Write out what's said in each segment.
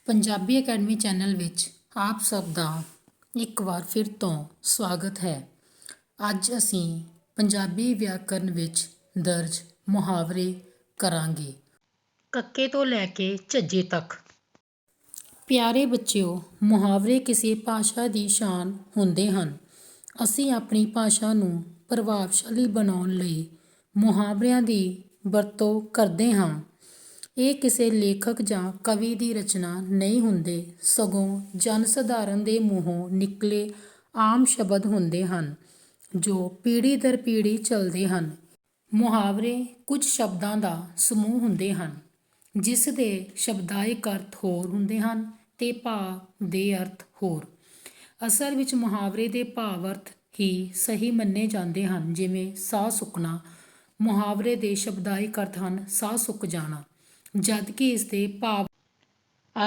Punjabi academy channel ਵਿੱਚ ਆਪ ਸਭ ਦਾ ਇੱਕ ਵਾਰ ਫਿਰ ਤੋਂ ਸਵਾਗਤ ਹੈ। ਅੱਜ ਅਸੀਂ ਪੰਜਾਬੀ ਵਿਆਕਰਨ ਵਿੱਚ ਦਰਜ ਮੁਹਾਵਰੇ ਕਰਾਂਗੇ। ਕੱਕੇ ਤੋਂ ਲੈ ਕੇ ਝੱਜੇ ਤੱਕ। ਪਿਆਰੇ ਬੱਚਿਓ, ਮੁਹਾਵਰੇ ਕਿਸੇ ਭਾਸ਼ਾ ਦੀ ਸ਼ਾਨ ਹੁੰਦੇ ਹਨ। ਅਸੀਂ ਆਪਣੀ ਭਾਸ਼ਾ ਨੂੰ ਪ੍ਰਭਾਵਸ਼ਾਲੀ ਬਣਾਉਣ ਲਈ ਮੁਹਾਵਰਿਆਂ ਦੀ ਵਰਤੋਂ ਕਰਦੇ ਹਾਂ। ਇਹ ਕਿਸੇ ਲੇਖਕ ਜਾਂ ਕਵੀ ਦੀ ਰਚਨਾ ਨਹੀਂ ਹੁੰਦੇ, ਸਗੋਂ ਜਨ ਸਧਾਰਨ ਦੇ ਮੂੰਹੋਂ ਨਿਕਲੇ ਆਮ ਸ਼ਬਦ ਹੁੰਦੇ ਹਨ ਜੋ ਪੀੜ੍ਹੀ ਦਰ ਪੀੜ੍ਹੀ ਚੱਲਦੇ ਹਨ। ਮੁਹਾਵਰੇ ਕੁਝ ਸ਼ਬਦਾਂ ਦਾ ਸਮੂਹ ਹੁੰਦੇ ਹਨ ਜਿਸ ਦੇ ਸ਼ਬਦਾਇਕ ਅਰਥ ਹੋਰ ਹੁੰਦੇ ਹਨ ਤੇ ਭਾਵ ਦੇ ਅਰਥ ਹੋਰ। ਅਸਲ ਵਿੱਚ ਮੁਹਾਵਰੇ ਦੇ ਭਾਵ ਅਰਥ ਹੀ ਸਹੀ ਮੰਨੇ ਜਾਂਦੇ ਹਨ। ਜਿਵੇਂ ਸਾਹ ਸੁੱਕਣਾ, ਮੁਹਾਵਰੇ ਦੇ ਸ਼ਬਦਾਇਕ ਅਰਥ ਹਨ ਸਾਹ ਸੁੱਕ ਜਾਣਾ, ਜਦ ਕਿ ਇਸ ਦੇ ਭਾਵ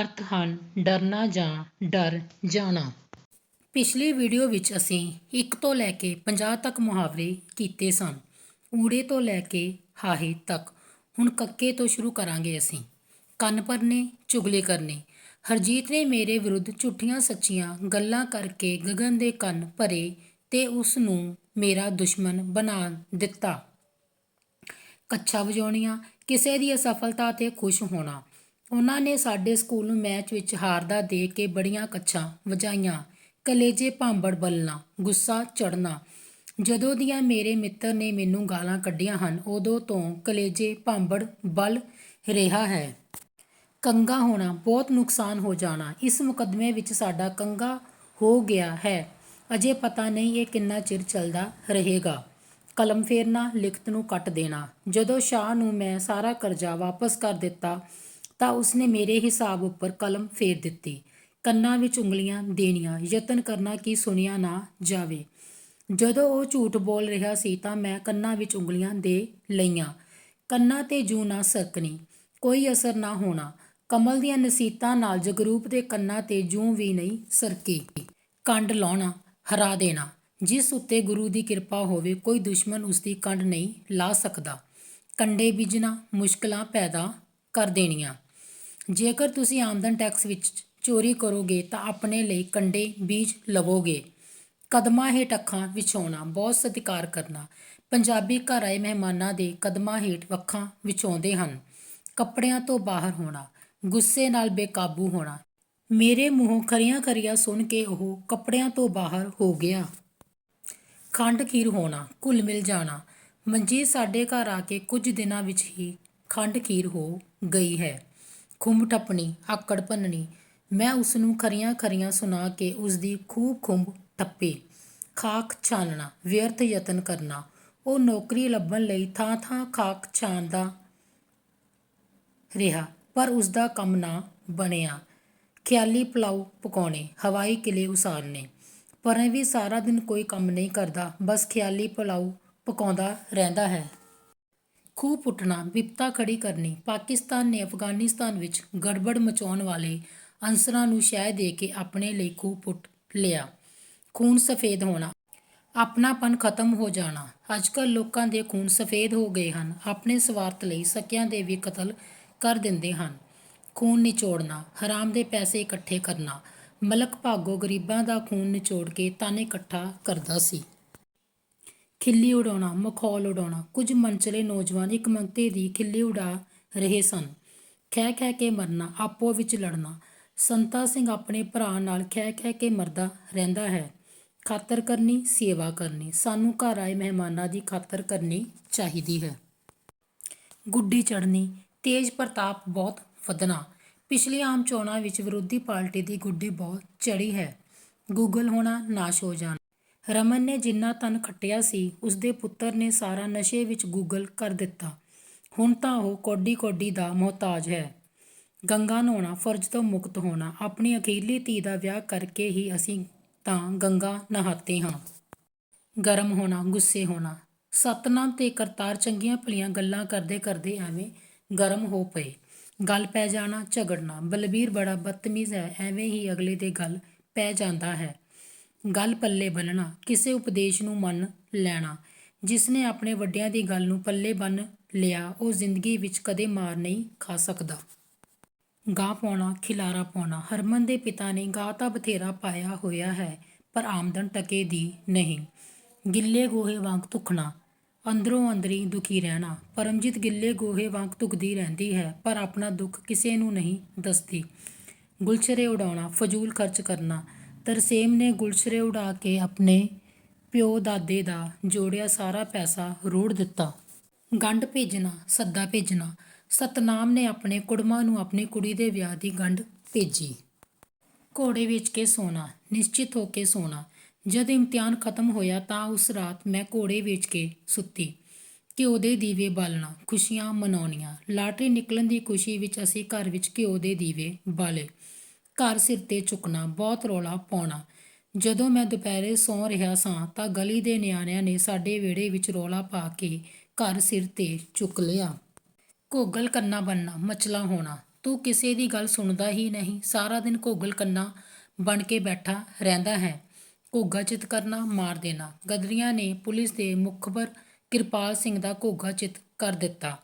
ਅਰਥ ਹਨ ਡਰਨਾ ਜਾਂ ਡਰ ਜਾਣਾ। ਪਿਛਲੀ ਵੀਡੀਓ ਵਿੱਚ ਅਸੀਂ 1 ਤੋਂ ਲੈ ਕੇ 50 ਤੱਕ ਮੁਹਾਵਰੇ ਕੀਤੇ ਸਨ, ਊੜੇ ਤੋਂ ਲੈ ਕੇ ਹਾਹੇ ਤੱਕ। ਹੁਣ ਕੱਕੇ ਤੋਂ ਸ਼ੁਰੂ ਕਰਾਂਗੇ ਅਸੀਂ। ਕੰਨ ਭਰਨੇ, ਚੁਗਲੀ ਕਰਨੀ। ਹਰਜੀਤ ਨੇ ਮੇਰੇ ਵਿਰੁੱਧ ਝੂਠੀਆਂ ਸੱਚੀਆਂ ਗੱਲਾਂ ਕਰਕੇ ਗਗਨ ਦੇ ਕੰਨ ਭਰੇ ਤੇ ਉਸ ਨੂੰ ਮੇਰਾ ਦੁਸ਼ਮਣ ਬਣਾ ਦਿੱਤਾ। ਕੱਛਾ ਵਜਾਉਣੀਆਂ, ਕਿਸੇ ਦੀ ਅਸਫਲਤਾ 'ਤੇ ਖੁਸ਼ ਹੋਣਾ। ਉਹਨਾਂ ਨੇ ਸਾਡੇ ਸਕੂਲ ਨੂੰ ਮੈਚ ਵਿੱਚ ਹਾਰਦਾ ਦੇਖ ਕੇ ਬੜੀਆਂ ਕੱਛਾਂ ਵਜਾਈਆਂ। ਕਲੇਜੇ ਭਾਂਬੜ ਬਲਣਾ, ਗੁੱਸਾ ਚੜ੍ਹਨਾ। ਜਦੋਂ ਦੀਆਂ ਮੇਰੇ ਮਿੱਤਰ ਨੇ ਮੈਨੂੰ ਗਾਲਾਂ ਕੱਢੀਆਂ ਹਨ, ਉਦੋਂ ਤੋਂ ਕਲੇਜੇ ਭਾਂਬੜ ਬਲ ਰਿਹਾ ਹੈ। ਕੰਗਾ ਹੋਣਾ, ਬਹੁਤ ਨੁਕਸਾਨ ਹੋ ਜਾਣਾ। ਇਸ ਮੁਕੱਦਮੇ ਵਿੱਚ ਸਾਡਾ ਕੰਗਾ ਹੋ ਗਿਆ ਹੈ। ਅਜੇ ਪਤਾ ਨਹੀਂ ਇਹ ਕਿੰਨਾ ਚਿਰ ਚੱਲਦਾ ਰਹੇਗਾ। ਕਲਮ ਫੇਰਨਾ, ਲਿਖਤ ਨੂੰ ਕੱਟ ਦੇਣਾ। ਜਦੋਂ ਸ਼ਾਹ ਨੂੰ ਮੈਂ ਸਾਰਾ ਕਰਜ਼ਾ ਵਾਪਸ ਕਰ ਦਿੱਤਾ ਤਾਂ ਉਸਨੇ ਮੇਰੇ ਹਿਸਾਬ ਉੱਪਰ ਕਲਮ ਫੇਰ ਦਿੱਤੀ। ਕੰਨਾਂ ਵਿੱਚ ਉਂਗਲੀਆਂ ਦੇਣੀਆਂ, ਯਤਨ ਕਰਨਾ ਕਿ ਸੁਣਿਆ ਨਾ ਜਾਵੇ। ਜਦੋਂ ਉਹ ਝੂਠ ਬੋਲ ਰਿਹਾ ਸੀ ਤਾਂ ਮੈਂ ਕੰਨਾਂ ਵਿੱਚ ਉਂਗਲੀਆਂ ਦੇ ਲਈਆਂ। ਕੰਨਾਂ 'ਤੇ ਜੂੰ ਨਾ ਸਰਕਣੀ, ਕੋਈ ਅਸਰ ਨਾ ਹੋਣਾ। ਕਮਲ ਦੀਆਂ ਨਸੀਹਤਾਂ ਨਾਲ ਜਗਰੂਪ ਦੇ ਕੰਨਾਂ 'ਤੇ ਜੂੰ ਵੀ ਨਹੀਂ ਸਰਕੀ। ਕੰਡ ਲਾਉਣਾ, ਹਰਾ ਦੇਣਾ। ਜਿਸ ਉੱਤੇ ਗੁਰੂ ਦੀ ਕਿਰਪਾ ਹੋਵੇ ਕੋਈ ਦੁਸ਼ਮਣ ਉਸਦੀ ਕੰਡ ਨਹੀਂ ਲਾ ਸਕਦਾ। ਕੰਡੇ ਬੀਜਣਾ, ਮੁਸ਼ਕਲਾਂ ਪੈਦਾ ਕਰ ਦੇਣੀਆਂ। ਜੇਕਰ ਤੁਸੀਂ ਆਮਦਨ ਟੈਕਸ ਵਿੱਚ ਚੋਰੀ ਕਰੋਗੇ ਤਾਂ ਆਪਣੇ ਲਈ ਕੰਡੇ ਬੀਜ ਲਵੋਗੇ। ਕਦਮਾਂ ਹੇਠ ਅੱਖਾਂ ਵਿਛਾਉਣਾ, ਬਹੁਤ ਸਤਿਕਾਰ ਕਰਨਾ। ਪੰਜਾਬੀ ਘਰ ਆਏ ਮਹਿਮਾਨਾਂ ਦੇ ਕਦਮਾਂ ਹੇਠ ਅੱਖਾਂ ਵਿਛਾਉਂਦੇ ਹਨ। ਕੱਪੜਿਆਂ ਤੋਂ ਬਾਹਰ ਹੋਣਾ, ਗੁੱਸੇ ਨਾਲ ਬੇਕਾਬੂ ਹੋਣਾ। ਮੇਰੇ ਮੂੰਹੋਂ ਖਰੀਆਂ ਖਰੀਆਂ ਸੁਣ ਕੇ ਉਹ ਕੱਪੜਿਆਂ ਤੋਂ ਬਾਹਰ ਹੋ ਗਿਆ। ਖੰਡ ਖੀਰ ਹੋਣਾ, ਘੁਲ ਮਿਲ ਜਾਣਾ। ਮਨਜੀਤ ਸਾਡੇ ਘਰ ਆ ਕੇ ਕੁਝ ਦਿਨਾਂ ਵਿੱਚ ਹੀ ਖੰਡ ਖੀਰ ਹੋ ਗਈ ਹੈ। ਖੁੰਬ ਠੱਪਣੀ, ਆਕੜ ਭੰਨਣੀ। ਮੈਂ ਉਸਨੂੰ ਖਰੀਆਂ ਖਰੀਆਂ ਸੁਣਾ ਕੇ ਉਸਦੀ ਖੂਬ ਖੁੰਬ ਠੱਪੀ। ਖਾਕ ਛਾਨਣਾ, ਵਿਅਰਥ ਯਤਨ ਕਰਨਾ। ਉਹ ਨੌਕਰੀ ਲੱਭਣ ਲਈ ਥਾਂ ਥਾਂ ਖਾਕ ਛਾਨਦਾ ਰਿਹਾ ਪਰ ਉਸਦਾ ਕੰਮ ਨਾ ਬਣਿਆ। ਖਿਆਲੀ ਪੁਲਾਓ ਪਕਾਉਣੇ, ਹਵਾਈ ਕਿਲੇ ਉਸਾਰਨੇ। ਪਰਮਵੀਰ ਸਾਰਾ ਦਿਨ ਕੋਈ ਕੰਮ ਨਹੀਂ ਕਰਦਾ, ਬਸ ਖਿਆਲੀ ਪੁਲਾਓ ਪਕਾਉਂਦਾ ਰਹਿੰਦਾ ਹੈ। ਖੂਹ ਪੁੱਟਣਾ, ਬਿਪਤਾ ਖੜੀ ਕਰਨੀ। ਪਾਕਿਸਤਾਨ ਨੇ ਅਫਗਾਨਿਸਤਾਨ ਵਿੱਚ ਗੜਬੜ ਮਚਾਉਣ ਵਾਲੇ ਅਨਸਰਾਂ ਨੂੰ ਸ਼ਹਿ ਦੇ ਕੇ ਆਪਣੇ ਲਈ ਖੂਹ ਪੁੱਟ ਲਿਆ। ਖੂਨ ਸਫੇਦ ਹੋਣਾ, ਆਪਣਾਪਨ ਖਤਮ ਹੋ ਜਾਣਾ। ਅੱਜਕੱਲ੍ਹ ਲੋਕਾਂ ਦੇ ਖੂਨ ਸਫੇਦ ਹੋ ਗਏ ਹਨ, ਆਪਣੇ ਸਵਾਰਥ ਲਈ ਸਕਿਆਂ ਦੇ ਵੀ ਕਤਲ ਕਰ ਦਿੰਦੇ ਹਨ। ਖੂਨ ਨਿਚੋੜਨਾ, ਹਰਾਮ ਦੇ ਪੈਸੇ ਇਕੱਠੇ ਕਰਨਾ। ਮਲਕ ਭਾਗੋ ਗਰੀਬਾਂ ਦਾ ਖੂਨ ਨਿਚੋੜ ਕੇ ਧਨ ਇਕੱਠਾ ਕਰਦਾ ਸੀ। ਖਿੱਲੀ ਉਡਾਉਣਾ, ਮਖੌਲ ਉਡਾਉਣਾ। ਕੁਝ ਮਨਚਲੇ ਨੌਜਵਾਨ ਇੱਕ ਮੰਗਤੇ ਦੀ ਖਿੱਲੀ ਉਡਾ ਰਹੇ ਸਨ। ਖਹਿ ਖਹਿ ਕੇ ਮਰਨਾ, ਆਪੋ ਵਿੱਚ ਲੜਨਾ। ਸੰਤਾ ਸਿੰਘ ਆਪਣੇ ਭਰਾ ਨਾਲ ਖਹਿ ਖਹਿ ਕੇ ਮਰਦਾ ਰਹਿੰਦਾ ਹੈ। ਖਾਤਰ ਕਰਨੀ, ਸੇਵਾ ਕਰਨੀ। ਸਾਨੂੰ ਘਰ ਆਏ ਮਹਿਮਾਨਾਂ ਦੀ ਖਾਤਰ ਕਰਨੀ ਚਾਹੀਦੀ ਹੈ। ਗੁੱਡੀ ਚੜ੍ਹਨੀ, ਤੇਜ਼ ਪ੍ਰਤਾਪ ਬਹੁਤ ਵਧਣਾ। ਪਿਛਲੀਆਂ ਆਮ ਚੋਣਾਂ ਵਿੱਚ ਵਿਰੋਧੀ ਪਾਰਟੀ ਦੀ ਗੁੱਡੀ ਬਹੁਤ ਚੜ੍ਹੀ ਹੈ। ਗੂਗਲ ਹੋਣਾ, ਨਾਸ਼ ਹੋ ਜਾਣਾ। ਰਮਨ ਨੇ ਜਿੰਨਾ ਧਨ ਖੱਟਿਆ ਸੀ ਉਸਦੇ ਪੁੱਤਰ ਨੇ ਸਾਰਾ ਨਸ਼ੇ ਵਿੱਚ ਗੂਗਲ ਕਰ ਦਿੱਤਾ। ਹੁਣ ਤਾਂ ਉਹ ਕੌਡੀ ਕੌਡੀ ਦਾ ਮੁਹਤਾਜ ਹੈ। ਗੰਗਾ ਨਹਾਉਣਾ, ਫਰਜ਼ ਤੋਂ ਮੁਕਤ ਹੋਣਾ। ਆਪਣੀ ਅਖੀਰਲੀ ਧੀ ਦਾ ਵਿਆਹ ਕਰਕੇ ਹੀ ਅਸੀਂ ਤਾਂ ਗੰਗਾ ਨਹਾਤੇ ਹਾਂ। ਗਰਮ ਹੋਣਾ, ਗੁੱਸੇ ਹੋਣਾ। ਸਤਨਾਮ ਤੇ ਕਰਤਾਰ ਚੰਗੀਆਂ ਭਲੀਆਂ ਗੱਲਾਂ ਕਰਦੇ ਕਰਦੇ ਐਵੇਂ ਗਰਮ ਹੋ ਪਏ। ਗੱਲ ਪੈ ਜਾਣਾ, ਝਗੜਨਾ। ਬਲਬੀਰ ਬੜਾ ਬਦਤਮੀਜ਼ ਹੈ, ਐਵੇਂ ਹੀ ਅਗਲੇ ਦੇ ਗੱਲ ਪੈ ਜਾਂਦਾ ਹੈ। ਗੱਲ ਪੱਲੇ ਬੰਨ੍ਹਣਾ, ਕਿਸੇ ਉਪਦੇਸ਼ ਨੂੰ ਮੰਨ ਲੈਣਾ। ਜਿਸਨੇ ਆਪਣੇ ਵੱਡਿਆਂ ਦੀ ਗੱਲ ਨੂੰ ਪੱਲੇ ਬੰਨ੍ਹ ਲਿਆ ਉਹ ਜ਼ਿੰਦਗੀ ਵਿੱਚ ਕਦੇ ਮਾਰ ਨਹੀਂ ਖਾ ਸਕਦਾ। ਗਾਹ ਪਾਉਣਾ, ਖਿਲਾਰਾ ਪਾਉਣਾ। ਹਰਮਨ ਦੇ ਪਿਤਾ ਨੇ ਗਾਹ ਤਾਂ ਬਥੇਰਾ ਪਾਇਆ ਹੋਇਆ ਹੈ, ਪਰ ਆਮਦਨ ਟਕੇ ਦੀ ਨਹੀਂ। ਗਿੱਲੇ ਗੋਹੇ ਵਾਂਗ ਧੁਖਣਾ, ਅੰਦਰੋਂ ਅੰਦਰੀ ਦੁਖੀ ਰਹਿਣਾ। ਪਰਮਜੀਤ ਗਿੱਲੇ ਗੋਹੇ ਵਾਂਗ ਧੁਖਦੀ ਰਹਿੰਦੀ ਹੈ, ਪਰ ਆਪਣਾ ਦੁੱਖ ਕਿਸੇ ਨੂੰ ਨਹੀਂ ਦੱਸਦੀ। ਗੁਲਛਰੇ ਉਡਾਉਣਾ, ਫਜ਼ੂਲ ਖਰਚ ਕਰਨਾ। ਤਰਸੇਮ ਨੇ ਗੁਲਛਰੇ ਉਡਾ ਕੇ ਆਪਣੇ ਪਿਓ ਦਾਦੇ ਦਾ ਜੋੜਿਆ ਸਾਰਾ ਪੈਸਾ ਰੋੜ ਦਿੱਤਾ। ਗੰਢ ਭੇਜਣਾ, ਸੱਦਾ ਭੇਜਣਾ। ਸਤਨਾਮ ਨੇ ਆਪਣੇ ਕੁੜਮਾਂ ਨੂੰ ਆਪਣੀ ਕੁੜੀ ਦੇ ਵਿਆਹ ਦੀ ਗੰਢ ਭੇਜੀ। ਘੋੜੇ ਵੇਚ ਕੇ ਸੋਣਾ, ਨਿਸ਼ਚਿਤ ਹੋ ਕੇ ਸੋਣਾ। ਜਦ ਇਮਤਿਹਾਨ ਖਤਮ ਹੋਇਆ ਤਾਂ ਉਸ ਰਾਤ ਮੈਂ ਘੋੜੇ ਵੇਚ ਕੇ ਸੁੱਤੀ। ਘਿਓ ਦੇ ਦੀਵੇ ਬਾਲਣਾ, ਖੁਸ਼ੀਆਂ ਮਨਾਉਣੀਆਂ। ਲਾਟਰੀ ਨਿਕਲਣ ਦੀ ਖੁਸ਼ੀ ਵਿੱਚ ਅਸੀਂ ਘਰ ਵਿੱਚ ਘਿਓ ਦੇ ਦੀਵੇ ਬਾਲੇ। ਘਰ ਸਿਰ 'ਤੇ ਚੁੱਕਣਾ, ਬਹੁਤ ਰੌਲਾ ਪਾਉਣਾ। ਜਦੋਂ ਮੈਂ ਦੁਪਹਿਰੇ ਸੌਂ ਰਿਹਾ ਸਾਂ ਤਾਂ ਗਲੀ ਦੇ ਨਿਆਣਿਆਂ ਨੇ ਸਾਡੇ ਵਿਹੜੇ ਵਿੱਚ ਰੌਲਾ ਪਾ ਕੇ ਘਰ ਸਿਰ 'ਤੇ ਚੁੱਕ ਲਿਆ। ਘੋਗਲ ਕੰਨਾ ਬਣਨਾ, ਮਚਲਾ ਹੋਣਾ। ਤੂੰ ਕਿਸੇ ਦੀ ਗੱਲ ਸੁਣਦਾ ਹੀ ਨਹੀਂ, ਸਾਰਾ ਦਿਨ ਘੋਗਲ ਕੰਨਾ ਬਣ ਕੇ ਬੈਠਾ ਰਹਿੰਦਾ ਹੈ। ਘੋਗਾ ਚਿੱਤ ਕਰਨਾ, ਮਾਰ ਦੇਣਾ। ਗਦਰੀਆਂ ਨੇ ਪੁਲਿਸ ਦੇ ਮੁਖਬਰ ਕਿਰਪਾਲ ਸਿੰਘ ਦਾ ਘੋਗਾ ਚਿੱਤ ਕਰ ਦਿੱਤਾ।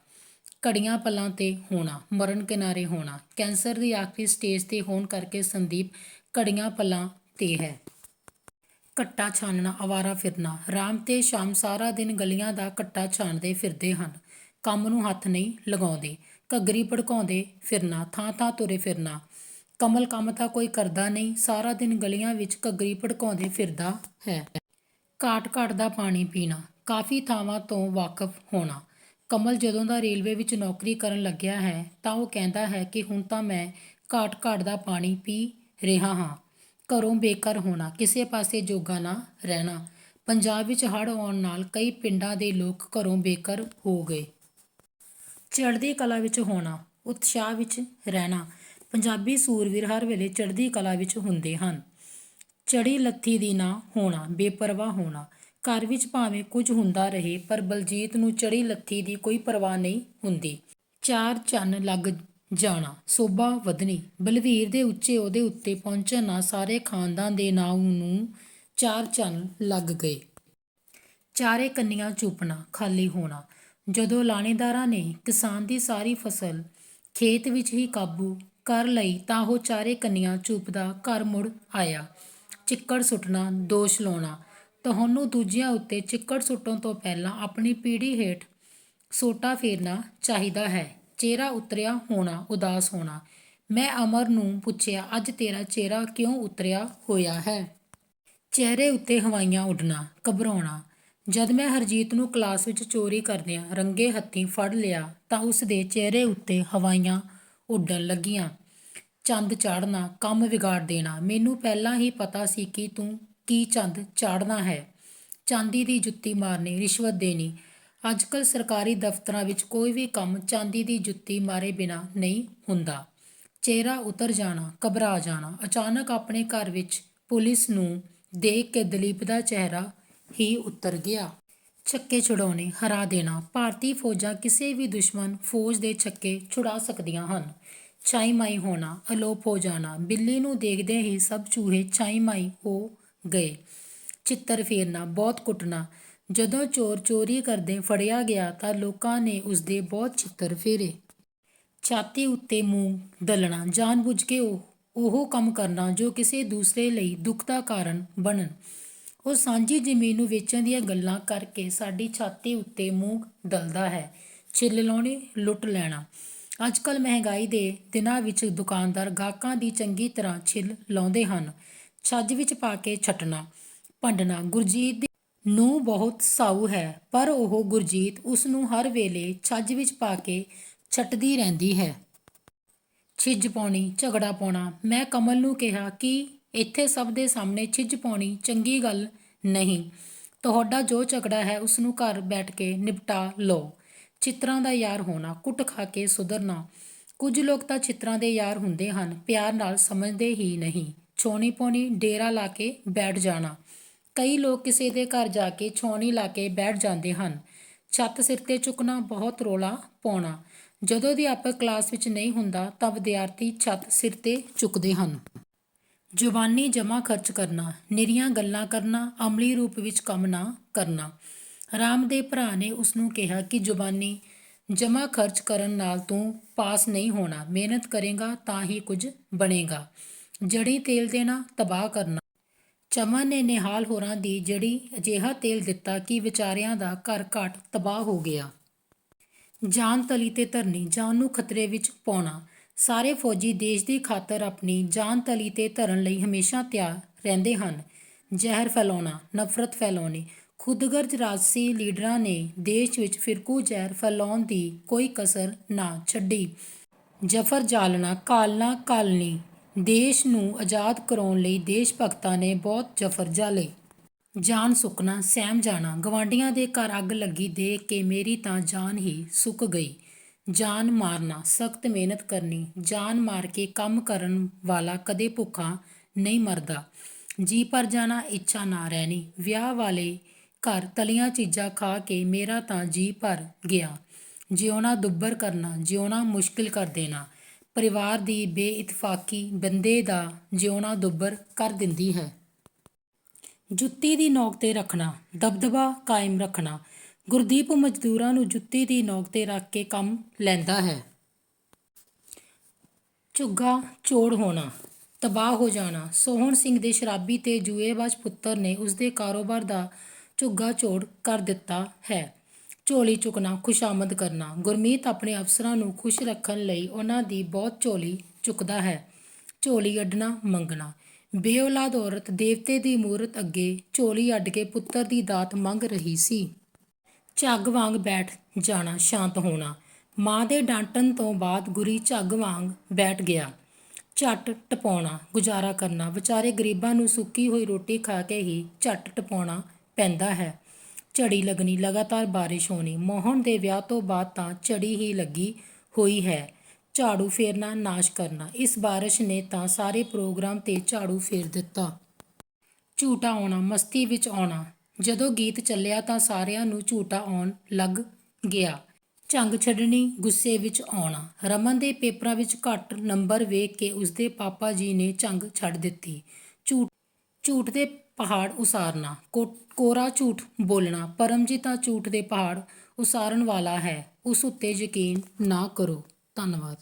ਘੜੀਆਂ ਪਲਾਂ 'ਤੇ ਹੋਣਾ, ਮਰਨ ਕਿਨਾਰੇ ਹੋਣਾ। ਕੈਂਸਰ ਦੀ ਆਖਰੀ ਸਟੇਜ 'ਤੇ ਹੋਣ ਕਰਕੇ ਸੰਦੀਪ ਘੜੀਆਂ ਪਲਾਂ 'ਤੇ ਹੈ। ਘੱਟਾ ਛਾਨਣਾ, ਅਵਾਰਾ ਫਿਰਨਾ। ਰਾਮ ਤੇ ਸ਼ਾਮ ਸਾਰਾ ਦਿਨ ਗਲੀਆਂ ਦਾ ਘੱਟਾ ਛਾਣਦੇ ਫਿਰਦੇ ਹਨ, ਕੰਮ ਨੂੰ ਹੱਥ ਨਹੀਂ ਲਗਾਉਂਦੇ। ਘੱਗਰੀ ਭੜਕਾਉਂਦੇ ਫਿਰਨਾ, ਥਾਂ ਥਾਂ ਤੁਰੇ ਫਿਰਨਾ। ਕਮਲ ਕੰਮ ਤਾਂ ਕੋਈ ਕਰਦਾ ਨਹੀਂ, ਸਾਰਾ ਦਿਨ ਗਲੀਆਂ ਵਿੱਚ ਘੱਗਰੀ ਭੜਕਾਉਂਦੇ ਫਿਰਦਾ ਹੈ। ਘਾਟ ਘਾਟ ਦਾ ਪਾਣੀ ਪੀਣਾ, ਕਾਫੀ ਥਾਵਾਂ ਤੋਂ ਵਾਕਫ ਹੋਣਾ। ਕਮਲ ਜਦੋਂ ਦਾ ਰੇਲਵੇ ਵਿੱਚ ਨੌਕਰੀ ਕਰਨ ਲੱਗਿਆ ਹੈ ਤਾਂ ਉਹ ਕਹਿੰਦਾ ਹੈ ਕਿ ਹੁਣ ਤਾਂ ਮੈਂ ਘਾਟ ਘਾਟ ਦਾ ਪਾਣੀ ਪੀ ਰਿਹਾ ਹਾਂ। ਘਰੋਂ ਬੇਘਰ ਹੋਣਾ, ਕਿਸੇ ਪਾਸੇ ਜੋਗਾ ਨਾ ਰਹਿਣਾ। ਪੰਜਾਬ ਵਿੱਚ ਹੜ੍ਹ ਆਉਣ ਨਾਲ ਕਈ ਪਿੰਡਾਂ ਦੇ ਲੋਕ ਘਰੋਂ ਬੇਘਰ ਹੋ ਗਏ। ਚੜ੍ਹਦੀ ਕਲਾ ਵਿੱਚ ਹੋਣਾ, ਉਤਸ਼ਾਹ ਵਿੱਚ ਰਹਿਣਾ। ਪੰਜਾਬੀ ਸੂਰਵੀਰ ਹਰ ਵੇਲੇ ਚੜ੍ਹਦੀ ਕਲਾ ਵਿੱਚ ਹੁੰਦੇ ਹਨ। ਚੜ੍ਹੀ ਲੱਥੀ ਦੀ ਨਾ ਹੋਣਾ, ਬੇਪਰਵਾਹ ਹੋਣਾ। ਘਰ ਵਿੱਚ ਭਾਵੇਂ ਕੁਝ ਹੁੰਦਾ ਰਹੇ, ਪਰ ਬਲਜੀਤ ਨੂੰ ਚੜ੍ਹੀ ਲੱਥੀ ਦੀ ਕੋਈ ਪਰਵਾਹ ਨਹੀਂ ਹੁੰਦੀ। ਚਾਰ ਚੰਨ ਲੱਗ ਜਾਣਾ, ਸੋਭਾ ਵਧਣੀ। ਬਲਵੀਰ ਦੇ ਉੱਚੇ ਅਹੁਦੇ ਉੱਤੇ ਪਹੁੰਚਣ ਨਾਲ ਸਾਰੇ ਖਾਨਦਾਨ ਦੇ ਨਾਂ ਨੂੰ ਚਾਰ ਚੰਨ ਲੱਗ ਗਏ। ਚਾਰੇ ਕੰਨੀਆਂ ਚੂਪਣਾ, ਖਾਲੀ ਹੋਣਾ। ਜਦੋਂ ਲਾਣੇਦਾਰਾਂ ਨੇ ਕਿਸਾਨ ਦੀ ਸਾਰੀ ਫਸਲ ਖੇਤ ਵਿੱਚ ਹੀ ਕਾਬੂ ਕਰ ਲਈ ਤਾਂ ਉਹ ਚਾਰੇ ਕੰਨੀਆਂ ਚੂਪਦਾ ਘਰ ਮੁੜ ਆਇਆ। ਚਿੱਕੜ ਸੁੱਟਣਾ, ਦੋਸ਼ ਲਾਉਣਾ। ਤੁਹਾਨੂੰ ਦੂਜਿਆਂ ਉੱਤੇ ਚਿੱਕੜ ਸੁੱਟਣ ਤੋਂ ਪਹਿਲਾਂ ਆਪਣੀ ਪੀੜ੍ਹੀ ਹੇਠ ਸੋਟਾ ਫੇਰਨਾ ਚਾਹੀਦਾ ਹੈ। ਚਿਹਰਾ ਉਤਰਿਆ ਹੋਣਾ, ਉਦਾਸ ਹੋਣਾ। ਮੈਂ ਅਮਰ ਨੂੰ ਪੁੱਛਿਆ, ਅੱਜ ਤੇਰਾ ਚਿਹਰਾ ਕਿਉਂ ਉਤਰਿਆ ਹੋਇਆ ਹੈ? ਚਿਹਰੇ ਉੱਤੇ ਹਵਾਈਆਂ ਉੱਡਣਾ, ਘਬਰਾਉਣਾ। ਜਦ ਮੈਂ ਹਰਜੀਤ ਨੂੰ ਕਲਾਸ ਵਿੱਚ ਚੋਰੀ ਕਰਦਿਆਂ ਰੰਗੇ ਹੱਥੀਂ ਫੜ ਲਿਆ ਤਾਂ ਉਸ ਦੇ ਚਿਹਰੇ ਉੱਤੇ ਹਵਾਈਆਂ ਉੱਡਣ ਲੱਗੀਆਂ। ਚੰਦ ਚਾੜ੍ਹਨਾ, ਕੰਮ ਵਿਗਾੜ ਦੇਣਾ। ਮੈਨੂੰ ਪਹਿਲਾਂ ਹੀ ਪਤਾ ਸੀ ਕਿ ਤੂੰ ਕੀ ਚੰਦ ਚਾੜ੍ਹਨਾ ਹੈ। ਚਾਂਦੀ ਦੀ ਜੁੱਤੀ ਮਾਰਨੀ, ਰਿਸ਼ਵਤ ਦੇਣੀ। ਅੱਜਕੱਲ੍ਹ ਸਰਕਾਰੀ ਦਫ਼ਤਰਾਂ ਵਿੱਚ ਕੋਈ ਵੀ ਕੰਮ ਚਾਂਦੀ ਦੀ ਜੁੱਤੀ ਮਾਰੇ ਬਿਨਾਂ ਨਹੀਂ ਹੁੰਦਾ। ਚਿਹਰਾ ਉਤਰ ਜਾਣਾ, ਘਬਰਾ ਜਾਣਾ। ਅਚਾਨਕ ਆਪਣੇ ਘਰ ਵਿੱਚ ਪੁਲਿਸ ਨੂੰ ਦੇਖ ਕੇ ਦਲੀਪ ਦਾ ਚਿਹਰਾ ਹੀ ਉਤਰ ਗਿਆ। ਛੱਕੇ ਛੁਡਾਉਣੇ, ਹਰਾ ਦੇਣਾ। ਭਾਰਤੀ ਫੌਜਾਂ ਕਿਸੇ ਵੀ ਦੁਸ਼ਮਣ ਫੌਜ ਦੇ ਛੱਕੇ ਛੁਡਾ ਸਕਦੀਆਂ ਹਨ। ਛਾਈ ਮਾਈ ਹੋਣਾ, ਅਲੋਪ ਹੋ ਜਾਣਾ। ਬਿੱਲੀ ਨੂੰ ਦੇਖਦੇ ਹੀ ਸਭ ਚੂਹੇ ਛਾਈ ਮਾਈ ਹੋ ਗਏ। ਚਿੱਤਰ ਫੇਰਨਾ, ਬਹੁਤ ਕੁੱਟਣਾ। ਜਦੋਂ ਚੋਰ ਚੋਰੀ ਕਰਦੇ ਫੜਿਆ ਗਿਆ ਤਾਂ ਲੋਕਾਂ ਨੇ ਉਸਦੇ ਬਹੁਤ ਚਿੱਤਰ ਫੇਰੇ। ਛਾਤੀ ਉੱਤੇ ਮੂੰਗ ਦਲਣਾ, ਜਾਣ-ਬੁੱਝ ਕੇ ਉਹ ਕੰਮ ਕਰਨਾ ਜੋ ਕਿਸੇ ਦੂਸਰੇ ਲਈ ਦੁੱਖ ਦਾ ਕਾਰਨ ਬਣਨ। ਉਹ ਸਾਂਝੀ ਜ਼ਮੀਨ ਨੂੰ ਵੇਚਣ ਦੀਆਂ ਗੱਲਾਂ ਕਰਕੇ ਸਾਡੀ ਛਾਤੀ ਉੱਤੇ ਮੂੰਗ ਦਲਦਾ ਹੈ। ਛਿੱਲ ਲਾਉਣੇ, ਲੁੱਟ ਲੈਣਾ। ਅੱਜਕੱਲ੍ਹ ਮਹਿੰਗਾਈ ਦੇ ਦਿਨਾਂ ਵਿੱਚ ਦੁਕਾਨਦਾਰ ਗਾਹਕਾਂ ਦੀ ਚੰਗੀ ਤਰ੍ਹਾਂ ਛਿੱਲ ਲਾਉਂਦੇ ਹਨ। ਛੱਜ ਵਿੱਚ ਪਾ ਕੇ ਛੱਟਣਾ, ਭੰਡਣਾ। ਗੁਰਜੀਤ ਦੀ ਨੂੰਹ ਬਹੁਤ ਸਾਊ ਹੈ, ਪਰ ਉਹ ਗੁਰਜੀਤ ਉਸ ਨੂੰ ਹਰ ਵੇਲੇ ਛੱਜ ਵਿੱਚ ਪਾ ਕੇ ਛੱਟਦੀ ਰਹਿੰਦੀ ਹੈ। ਛਿੱਜ ਪਾਉਣੀ, ਝਗੜਾ ਪਾਉਣਾ। ਮੈਂ ਕਮਲ ਨੂੰ ਕਿਹਾ ਕਿ ਇੱਥੇ ਸਭ ਦੇ ਸਾਹਮਣੇ ਛਿੱਜ ਪਾਉਣੀ ਚੰਗੀ ਗੱਲ ਨਹੀਂ। ਤੁਹਾਡਾ ਜੋ ਝਗੜਾ ਹੈ ਉਸਨੂੰ ਘਰ ਬੈਠ ਕੇ ਨਿਪਟਾ ਲਓ। ਚਿੱਤਰਾਂ ਦਾ ਯਾਰ ਹੋਣਾ, ਕੁੱਟ ਖਾ ਕੇ ਸੁਧਰਨਾ। ਕੁਝ ਲੋਕ ਤਾਂ ਚਿੱਤਰਾਂ ਦੇ ਯਾਰ ਹੁੰਦੇ ਹਨ, ਪਿਆਰ ਨਾਲ ਸਮਝਦੇ ਹੀ ਨਹੀਂ। ਛਾਉਣੀ ਪਾਉਣੀ, ਡੇਰਾ ਲਾ ਕੇ ਬੈਠ ਜਾਣਾ। ਕਈ ਲੋਕ ਕਿਸੇ ਦੇ ਘਰ ਜਾ ਕੇ ਛਾਉਣੀ ਲਾ ਕੇ ਬੈਠ ਜਾਂਦੇ ਹਨ। ਛੱਤ ਸਿਰ 'ਤੇ ਚੁੱਕਣਾ, ਬਹੁਤ ਰੌਲਾ ਪਾਉਣਾ। ਜਦੋਂ ਅਧਿਆਪਕ ਕਲਾਸ ਵਿੱਚ ਨਹੀਂ ਹੁੰਦਾ ਤਾਂ ਵਿਦਿਆਰਥੀ ਛੱਤ ਸਿਰ 'ਤੇ ਚੁੱਕਦੇ ਹਨ। ਜ਼ੁਬਾਨੀ ਜਮ੍ਹਾਂ ਖਰਚ ਕਰਨਾ, ਨਿਰੀਆਂ ਗੱਲਾਂ ਕਰਨਾ, ਅਮਲੀ ਰੂਪ ਵਿੱਚ ਕੰਮ ਨਾ ਕਰਨਾ। ਰਾਮ ਦੇ ਭਰਾ ਨੇ ਉਸਨੂੰ ਕਿਹਾ ਕਿ ਜ਼ੁਬਾਨੀ ਜਮ੍ਹਾਂ ਖਰਚ ਕਰਨ ਨਾਲ ਤੂੰ ਪਾਸ ਨਹੀਂ ਹੋਣਾ, ਮਿਹਨਤ ਕਰੇਗਾ ਤਾਂ ਹੀ ਕੁਝ ਬਣੇਗਾ। ਜੜੀ ਤੇਲ ਦੇਣਾ, ਤਬਾਹ ਕਰਨਾ। ਚਮਨ ਨੇ ਨਿਹਾਲ ਹੋਰਾਂ ਦੀ ਜੜੀ ਅਜਿਹਾ ਤੇਲ ਦਿੱਤਾ ਕਿ ਵਿਚਾਰਿਆਂ ਦਾ ਘਰ ਘਾਟ ਤਬਾਹ ਹੋ ਗਿਆ। ਜਾਨ ਤਲੀ ਤੇ ਧਰਨੀ, ਜਾਨ ਨੂੰ ਖਤਰੇ ਵਿੱਚ ਪਾਉਣਾ। ਸਾਰੇ ਫੌਜੀ ਦੇਸ਼ ਦੀ ਖਾਤਰ ਆਪਣੀ ਜਾਨ ਤਲੀ ਤੇ ਧਰਨ ਲਈ ਹਮੇਸ਼ਾ ਤਿਆਰ ਰਹਿੰਦੇ ਹਨ। ਜ਼ਹਿਰ ਫੈਲਾਉਣਾ, ਨਫ਼ਰਤ ਫੈਲਾਉਣੀ। ਖੁਦਗਰਜ਼ ਰਾਜਸੀ ਲੀਡਰਾਂ ਨੇ ਦੇਸ਼ ਵਿੱਚ ਫਿਰਕੂ ਜ਼ਹਿਰ ਫੈਲਾਉਣ ਦੀ ਕੋਈ ਕਸਰ ਨਾ ਛੱਡੀ। ਜ਼ਫ਼ਰ ਜਾਲਣਾ, ਘਾਲਣਾ ਘਾਲਣੀ। ਦੇਸ਼ ਨੂੰ ਆਜ਼ਾਦ ਕਰਾਉਣ ਲਈ ਦੇਸ਼ ਭਗਤਾਂ ਨੇ ਬਹੁਤ ਜ਼ਫ਼ਰ ਜਾਲੇ। ਜਾਨ ਸੁੱਕਣਾ, ਸਹਿਮ ਜਾਣਾ। ਗਵਾਂਢੀਆਂ ਦੇ ਘਰ ਅੱਗ ਲੱਗੀ ਦੇਖ ਕੇ ਮੇਰੀ ਤਾਂ ਜਾਨ ਹੀ ਸੁੱਕ ਗਈ। ਜਾਨ ਮਾਰਨਾ, ਸਖ਼ਤ ਮਿਹਨਤ ਕਰਨੀ। ਜਾਨ ਮਾਰ ਕੇ ਕੰਮ ਕਰਨ ਵਾਲਾ ਕਦੇ ਭੁੱਖਾ ਨਹੀਂ ਮਰਦਾ। ਜੀ ਭਰ ਜਾਣਾ, ਇੱਛਾ ਨਾ ਰਹਿਣੀ। ਵਿਆਹ ਵਾਲੇ ਘਰ ਤਲੀਆਂ ਚੀਜ਼ਾਂ ਖਾ ਕੇ ਮੇਰਾ ਤਾਂ ਜੀ ਭਰ ਗਿਆ। ਜਿਉਣਾ ਦੁੱਭਰ ਕਰਨਾ, ਜਿਉਣਾ ਮੁਸ਼ਕਿਲ ਕਰ ਦੇਣਾ। ਪਰਿਵਾਰ ਦੀ ਬੇਇਤਫਾਕੀ ਬੰਦੇ ਦਾ ਜਿਉਣਾ ਦੁੱਭਰ ਕਰ ਦਿੰਦੀ ਹੈ। ਜੁੱਤੀ ਦੀ ਨੋਕ ਤੇ ਰੱਖਣਾ, ਦਬਦਬਾ ਕਾਇਮ ਰੱਖਣਾ। ਗੁਰਦੀਪ ਮਜ਼ਦੂਰਾਂ ਨੂੰ ਜੁੱਤੀ ਦੀ ਨੋਕ ਤੇ ਰੱਖ ਕੇ ਕੰਮ ਲੈਂਦਾ ਹੈ। ਝੁੱਗਾ ਚੋੜ ਹੋਣਾ, ਤਬਾਹ ਹੋ ਜਾਣਾ। ਸੋਹਣ ਸਿੰਘ ਦੇ ਸ਼ਰਾਬੀ ਤੇ ਜੂਏਬਾਜ਼ ਪੁੱਤਰ ਨੇ ਉਸਦੇ ਕਾਰੋਬਾਰ ਦਾ ਝੁੱਗਾ ਚੋੜ ਕਰ ਦਿੱਤਾ ਹੈ। ਝੋਲੀ ਚੁੱਕਣਾ, ਖੁਸ਼ਾਮਦ ਕਰਨਾ। ਗੁਰਮੀਤ ਆਪਣੇ ਅਫਸਰਾਂ ਨੂੰ ਖੁਸ਼ ਰੱਖਣ ਲਈ ਉਹਨਾਂ ਦੀ ਬਹੁਤ ਝੋਲੀ ਚੁੱਕਦਾ ਹੈ। ਝੋਲੀ ਅੱਡਣਾ, ਮੰਗਣਾ। ਬੇਔਲਾਦ ਔਰਤ ਦੇਵਤੇ ਦੀ ਮੂਰਤ ਅੱਗੇ ਝੋਲੀ ਅੱਡ ਕੇ ਪੁੱਤਰ ਦੀ ਦਾਤ ਮੰਗ ਰਹੀ ਸੀ। ਝੱਗ ਵਾਂਗ ਬੈਠ ਜਾਣਾ, ਸ਼ਾਂਤ ਹੋਣਾ। ਮਾਂ ਦੇ ਡਾਂਟਣ ਤੋਂ ਬਾਅਦ ਗੁਰੀ ਝੱਗ ਵਾਂਗ ਬੈਠ ਗਿਆ। ਝੱਟ ਟਪਾਉਣਾ, ਗੁਜ਼ਾਰਾ ਕਰਨਾ। ਵਿਚਾਰੇ ਗਰੀਬਾਂ ਨੂੰ ਸੁੱਕੀ ਹੋਈ ਰੋਟੀ ਖਾ ਕੇ ਹੀ ਝੱਟ ਟਪਾਉਣਾ ਪੈਂਦਾ ਹੈ। ਝੜੀ ਲੱਗਣੀ, ਲਗਾਤਾਰ ਬਾਰਿਸ਼ ਹੋਣੀ। ਮੋਹਨ ਦੇ ਵਿਆਹ ਤੋਂ ਬਾਅਦ ਤਾਂ ਝੜੀ ਹੀ ਲੱਗੀ ਹੋਈ ਹੈ। ਝਾੜੂ ਫੇਰਨਾ, ਨਾਸ਼ ਕਰਨਾ। ਇਸ ਬਾਰਿਸ਼ ਨੇ ਤਾਂ ਸਾਰੇ ਪ੍ਰੋਗਰਾਮ 'ਤੇ ਝਾੜੂ ਫੇਰ ਦਿੱਤਾ। ਝੂਟਾ ਆਉਣਾ, ਮਸਤੀ ਵਿੱਚ ਆਉਣਾ। ਜਦੋਂ ਗੀਤ ਚੱਲਿਆ ਤਾਂ ਸਾਰਿਆਂ ਨੂੰ ਝੂਟਾ ਆਉਣ ਲੱਗ ਗਿਆ। ਝੰਗ ਛੱਡਣੀ, ਗੁੱਸੇ ਵਿੱਚ ਆਉਣਾ। ਰਮਨ ਦੇ ਪੇਪਰਾਂ ਵਿੱਚ ਘੱਟ ਨੰਬਰ ਵੇਖ ਕੇ ਉਸਦੇ ਪਾਪਾ ਜੀ ਨੇ ਝੰਗ ਛੱਡ ਦਿੱਤੀ। ਝੂਠ ਦੇ ਪਹਾੜ ਉਸਾਰਨਾ, ਕੋਰਾ ਝੂਠ ਬੋਲਣਾ। ਪਰਮਜੀਤ ਤਾਂ ਝੂਠ ਦੇ ਪਹਾੜ ਉਸਾਰਨ ਵਾਲਾ ਹੈ, ਉਸ ਉੱਤੇ ਯਕੀਨ ਨਾ ਕਰੋ। ਧੰਨਵਾਦ।